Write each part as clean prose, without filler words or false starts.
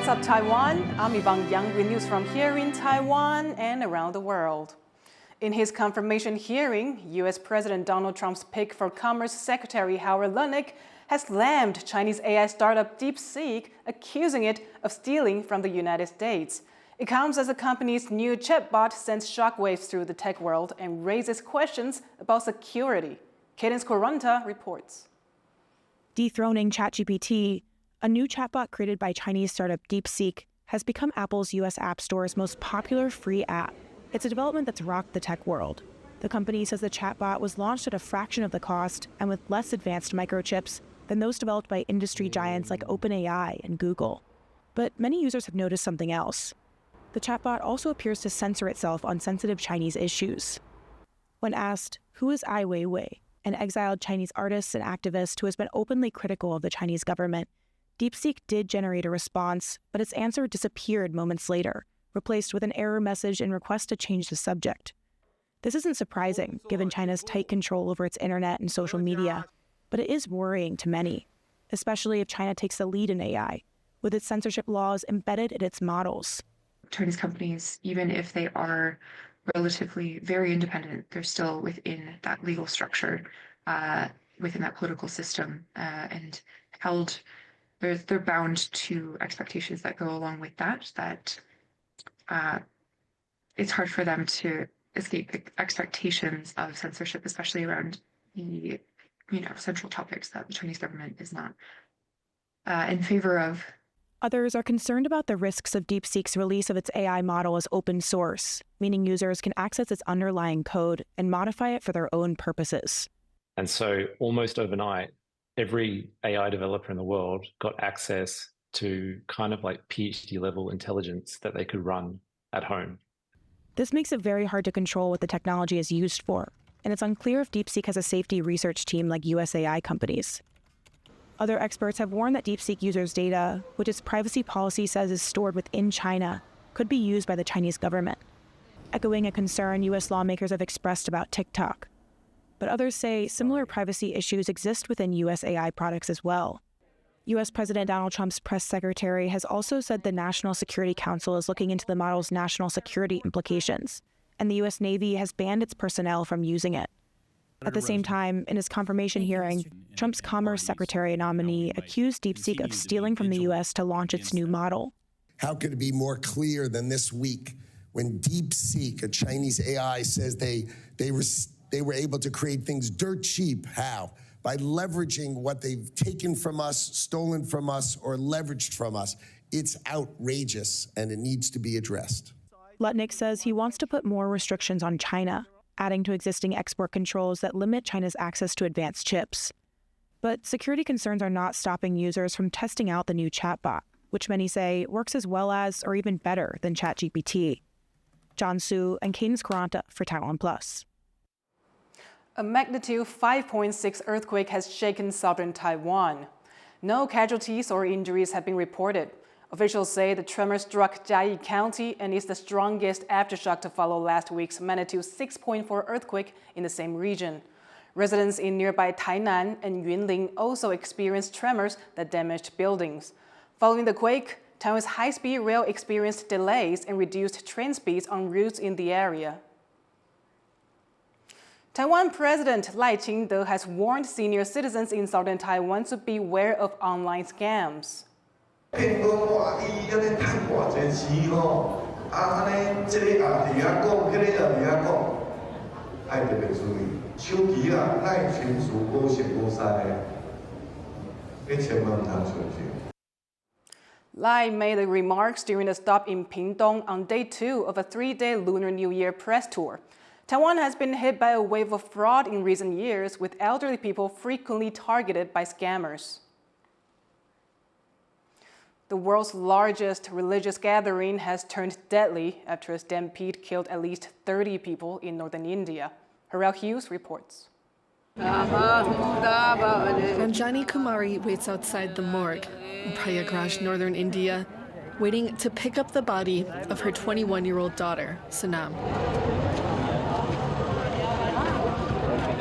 What's up, Taiwan? I'm Yvonne Yang with news from here in Taiwan and around the world. In his confirmation hearing, U.S. President Donald Trump's pick for Commerce Secretary Howard Lutnick has slammed Chinese AI startup DeepSeek, accusing it of stealing from the United States. It comes as the company's new chatbot sends shockwaves through the tech world and raises questions about security. Cadence Corunta reports. Dethroning ChatGPT, a new chatbot created by Chinese startup DeepSeek has become Apple's U.S. App Store's most popular free app. It's a development that's rocked the tech world. The company says the chatbot was launched at a fraction of the cost and with less advanced microchips than those developed by industry giants like OpenAI and Google. But many users have noticed something else. The chatbot also appears to censor itself on sensitive Chinese issues. When asked, who is Ai Weiwei, an exiled Chinese artist and activist who has been openly critical of the Chinese government, DeepSeek did generate a response, but its answer disappeared moments later, replaced with an error message and request to change the subject. This isn't surprising, given China's tight control over its internet and social media, but it is worrying to many, especially if China takes the lead in AI, with its censorship laws embedded in its models. Chinese companies, even if they are relatively very independent, they're still within that legal structure, within that political system, and held. They're bound to expectations that go along with that. It's hard for them to escape expectations of censorship, especially around the central topics that the Chinese government is not in favor of. Others are concerned about the risks of DeepSeek's release of its AI model as open source, meaning users can access its underlying code and modify it for their own purposes. And so almost overnight, every AI developer in the world got access to kind of like PhD level intelligence that they could run at home. This makes it very hard to control what the technology is used for, and it's unclear if DeepSeek has a safety research team like US AI companies. Other experts have warned that DeepSeek users' data, which its privacy policy says is stored within China, could be used by the Chinese government, echoing a concern US lawmakers have expressed about TikTok. But others say similar privacy issues exist within US AI products as well. US President Donald Trump's press secretary has also said the National Security Council is looking into the model's national security implications, and the US Navy has banned its personnel from using it. At the same time, in his confirmation hearing, Trump's Commerce Secretary nominee accused DeepSeek of stealing from the US to launch its new model. How could it be more clear than this week when DeepSeek, a Chinese AI, says they were able to create things dirt cheap? How? By leveraging what they've taken from us, stolen from us, or leveraged from us. It's outrageous, and it needs to be addressed. Lutnick says he wants to put more restrictions on China, adding to existing export controls that limit China's access to advanced chips. But security concerns are not stopping users from testing out the new chatbot, which many say works as well as or even better than ChatGPT. John Su and Cadence Corunta for TaiwanPlus. A magnitude 5.6 earthquake has shaken southern Taiwan. No casualties or injuries have been reported. Officials say the tremor struck Jiayi County and is the strongest aftershock to follow last week's magnitude 6.4 earthquake in the same region. Residents in nearby Tainan and Yunlin also experienced tremors that damaged buildings. Following the quake, Taiwan's high-speed rail experienced delays and reduced train speeds on routes in the area. Taiwan President Lai Ching-te has warned senior citizens in southern Taiwan to beware of online scams. Lai made the remarks during a stop in Pingdong on day 2 of a 3-day Lunar New Year press tour. Taiwan has been hit by a wave of fraud in recent years, with elderly people frequently targeted by scammers. The world's largest religious gathering has turned deadly after a stampede killed at least 30 people in northern India. Harel Hughes reports. Ranjani Kumari waits outside the morgue in Prayagraj, northern India, waiting to pick up the body of her 21-year-old daughter, Sanam.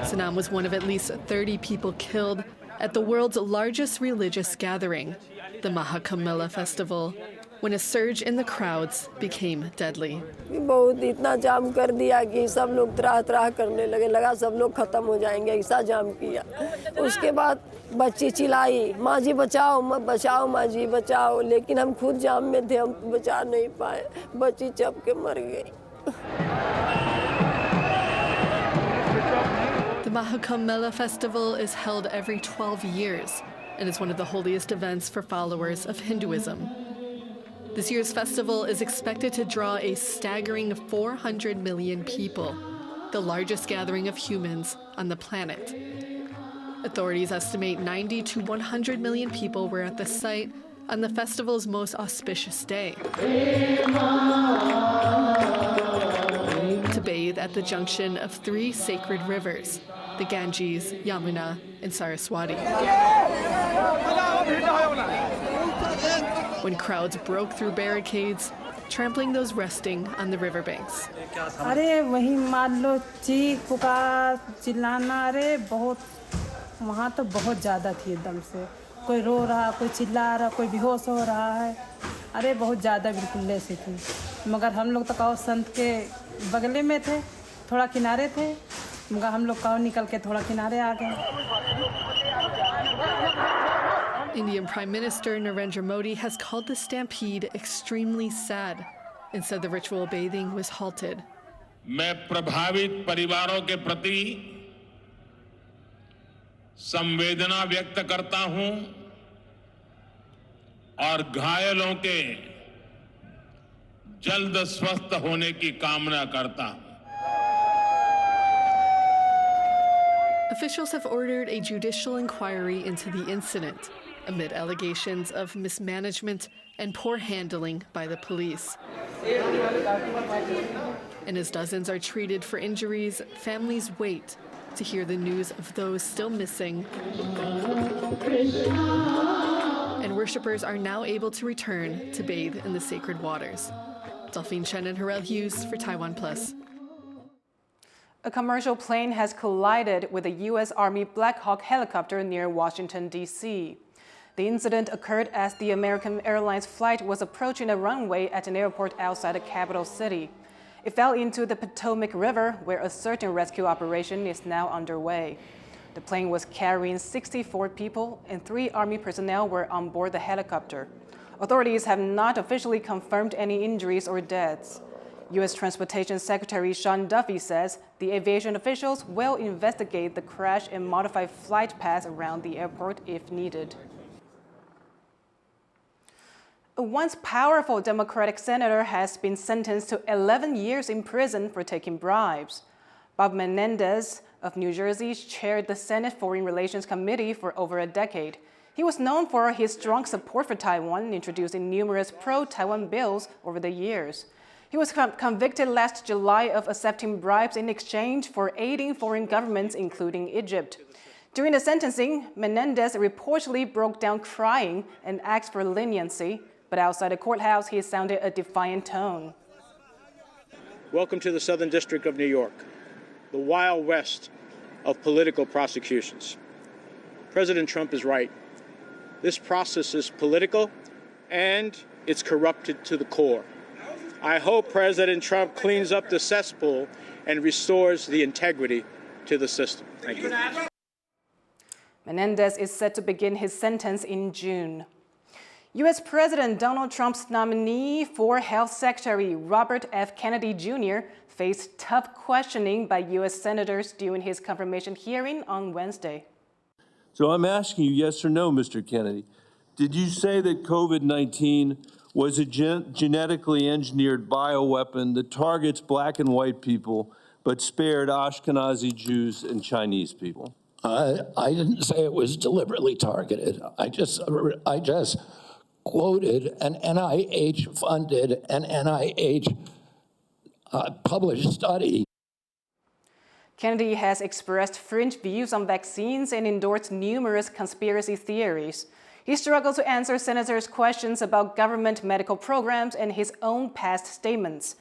Sanam was one of at least 30 people killed at the world's largest religious gathering, the Mahakamela Festival. when a surge in the crowds became deadly. बहुत इतना जाम कर दिया कि सब लोग त्राह करने लगे, लगा सब लोग खत्म हो जाएंगे, ऐसा जाम किया। उसके बाद बच्ची चिल्लाई, माँ जी बचाओ, बचाओ माँ जी बचाओ, लेकिन हम खुद जाम में थे, हम बचा नहीं पाए, बच्ची चप के मर गई। The Mahakam Mela festival is held every 12 years and is one of the holiest events for followers of Hinduism. This year's festival is expected to draw a staggering 400 million people, the largest gathering of humans on the planet. Authorities estimate 90 to 100 million people were at the site on the festival's most auspicious day to bathe at the junction of three sacred rivers, the Ganges, Yamuna, and Saraswati. When crowds broke through barricades, trampling those resting on the riverbanks. अरे वही मान लो चीख पुकार चिल्लाना अरे बहुत वहाँ तो बहुत ज़्यादा थी एकदम से कोई रो रहा कोई चिल्ला रहा कोई बेहोश हो रहा है अरे बहुत ज़्यादा बिल्कुल ऐसी थी मगर हम लोग तो कहो संत के बगले में थे थोड़ा किनारे थे मगर हम लोग कहो निकल के थोड़ा किनारे आ गए Indian Prime Minister Narendra Modi has called the stampede extremely sad and said the ritual bathing was halted. मैं प्रभावित परिवारों के प्रति संवेदना व्यक्त करता हूं और घायलों के जल्द स्वस्थ होने की कामना करता हूं. Officials have ordered a judicial inquiry into the incident amid allegations of mismanagement and poor handling by the police. And as dozens are treated for injuries, families wait to hear the news of those still missing. And worshippers are now able to return to bathe in the sacred waters. Delphine Chen and Harel Hughes for TaiwanPlus. A commercial plane has collided with a U.S. Army Black Hawk helicopter near Washington, D.C. The incident occurred as the American Airlines flight was approaching a runway at an airport outside the capital city. It fell into the Potomac River, where a search and rescue operation is now underway. The plane was carrying 64 people, and 3 Army personnel were on board the helicopter. Authorities have not officially confirmed any injuries or deaths. U.S. Transportation Secretary Sean Duffy says the aviation officials will investigate the crash and modify flight paths around the airport if needed. A once powerful Democratic senator has been sentenced to 11 years in prison for taking bribes. Bob Menendez of New Jersey chaired the Senate Foreign Relations Committee for over a decade. He was known for his strong support for Taiwan, introducing numerous pro-Taiwan bills over the years. He was convicted last July of accepting bribes in exchange for aiding foreign governments, including Egypt. During the sentencing, Menendez reportedly broke down crying and asked for leniency. But outside the courthouse, he sounded a defiant tone. Welcome to the Southern District of New York, the Wild West of political prosecutions. President Trump is right. This process is political and it's corrupted to the core. I hope President Trump cleans up the cesspool and restores the integrity to the system. Thank you. Menendez is set to begin his sentence in June. U.S. President Donald Trump's nominee for Health Secretary Robert F. Kennedy Jr. faced tough questioning by U.S. senators during his confirmation hearing on Wednesday. So I'm asking you yes or no, Mr. Kennedy. Did you say that COVID-19 was a genetically engineered bioweapon that targets black and white people but spared Ashkenazi Jews and Chinese people? I didn't say it was deliberately targeted. I just quoted an NIH-funded and NIH-published study. Kennedy has expressed fringe views on vaccines and endorsed numerous conspiracy theories. He struggled to answer senators' questions about government medical programs and his own past statements.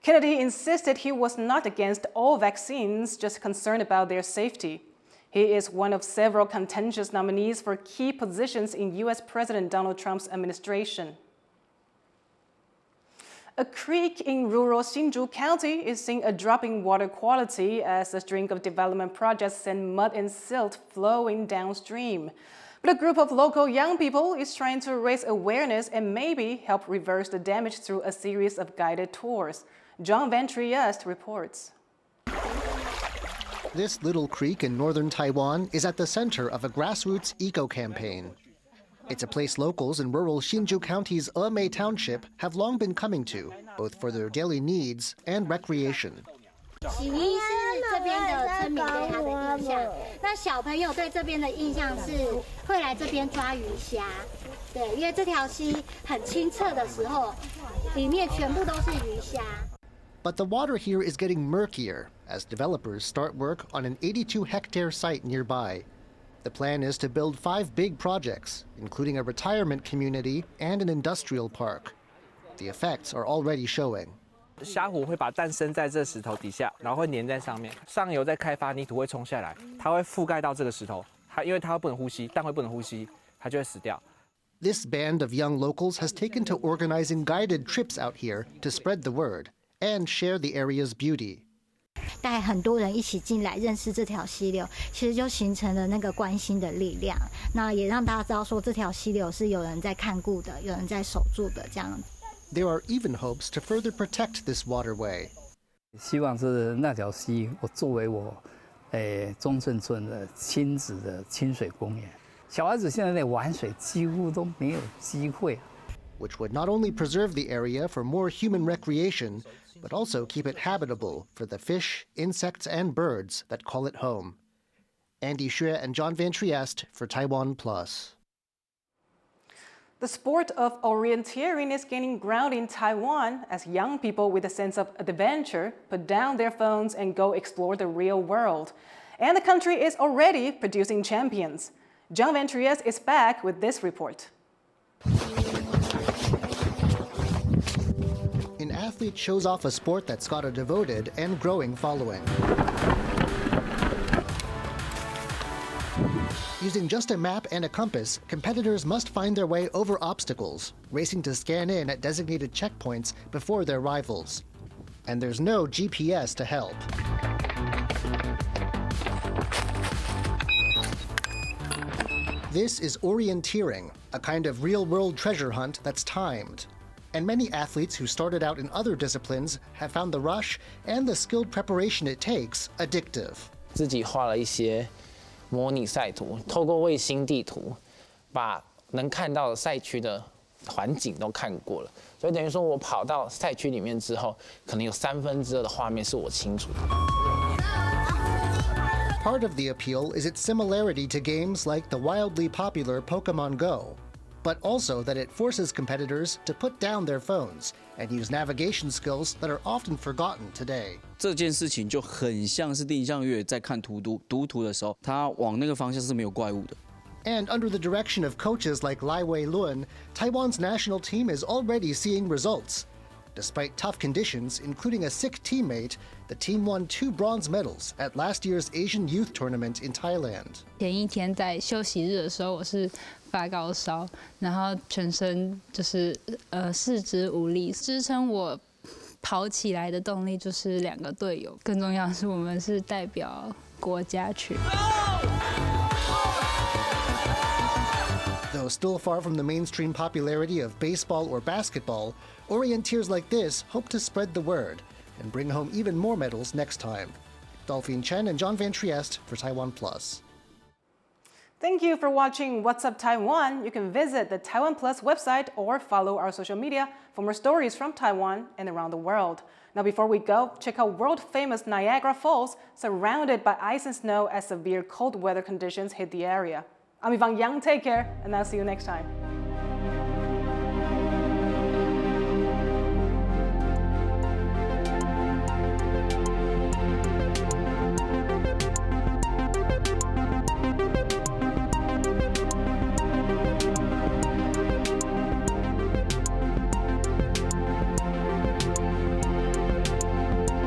Kennedy insisted he was not against all vaccines, just concerned about their safety. He is one of several contentious nominees for key positions in U.S. President Donald Trump's administration. A creek in rural Hsinchu County is seeing a drop in water quality as a string of development projects send mud and silt flowing downstream. But a group of local young people is trying to raise awareness and maybe help reverse the damage through a series of guided tours. John Van Trieste reports. This little creek in northern Taiwan is at the center of a grassroots eco-campaign. It's a place locals in rural Hsinchu County's Emei Township have long been coming to, both for their daily needs and recreation. 洗衣是这边的村民对它的印象，那小朋友对这边的印象是会来这边抓鱼虾，对，因为这条溪很清澈的时候，里面全部都是鱼虾。 But the water here is getting murkier as developers start work on an 82-hectare site nearby. The plan is to build 5 big projects, including a retirement community and an industrial park. The effects are already showing. 虾虎会把蛋生在这石头底下，然后会粘在上面，上游再开发，泥土会冲下来，它会覆盖到这个石头，因为它不能呼吸，蛋会不能呼吸，它就会死掉。 This band of young locals has taken to organizing guided trips out here to spread the word and share the area's beauty. 带很多人一起进来认识这条溪流，其实就形成了那个关心的力量。那也让大家知道说这条溪流是有人在看顾的，有人在守住的这样。There are even hopes to further protect this waterway. 希望是那条溪，我作为我，中正村的亲子的亲水公园。小孩子现在在玩水几乎都没有机会。 Which would not only preserve the area for more human recreation, but also keep it habitable for the fish, insects, and birds that call it home. Andy Xue and John Van Trieste for TaiwanPlus. The sport of orienteering is gaining ground in Taiwan as young people with a sense of adventure put down their phones and go explore the real world. And the country is already producing champions. John Van Trieste is back with this report. An athlete shows off a sport that's got a devoted and growing following. Using just a map and a compass, competitors must find their way over obstacles, racing to scan in at designated checkpoints before their rivals. And there's no GPS to help. This is orienteering, a kind of real-world treasure hunt that's timed. And many athletes who started out in other disciplines have found the rush and the skilled preparation it takes addictive. 自己画了一些模拟赛图，透过卫星地图，把能看到的赛区的环境都看过了，所以等于说我跑到赛区里面之后，可能有2/3的画面是我清楚的。Part of the appeal is its similarity to games like the wildly popular Pokemon Go, but also that it forces competitors to put down their phones and use navigation skills that are often forgotten today. 这件事情就很像是定向越野在看读图的时候，它往那个方向是没有怪物的。And under the direction of coaches like Lai Wei-lun, Taiwan's national team is already seeing results. Despite tough conditions, including a sick teammate, the team won 2 bronze medals at last year's Asian Youth Tournament in Thailand. 前一天在休息日的时候，我是发高烧，然后全身就是四肢无力，支撑我跑起来的动力就是2个队友，更重要的是我们是代表国家去。Though still far from the mainstream popularity of baseball or basketball, orienteers like this hope to spread the word and bring home even more medals next time. Dolphin Chen and John Van Trieste for TaiwanPlus. Thank you for watching What's Up Taiwan. You can visit the TaiwanPlus website or follow our social media for more stories from Taiwan and around the world. Now, before we go, check out world-famous Niagara Falls, surrounded by ice and snow as severe cold weather conditions hit the area. I'm Yvonne Yang. Take care, and I'll see you next time.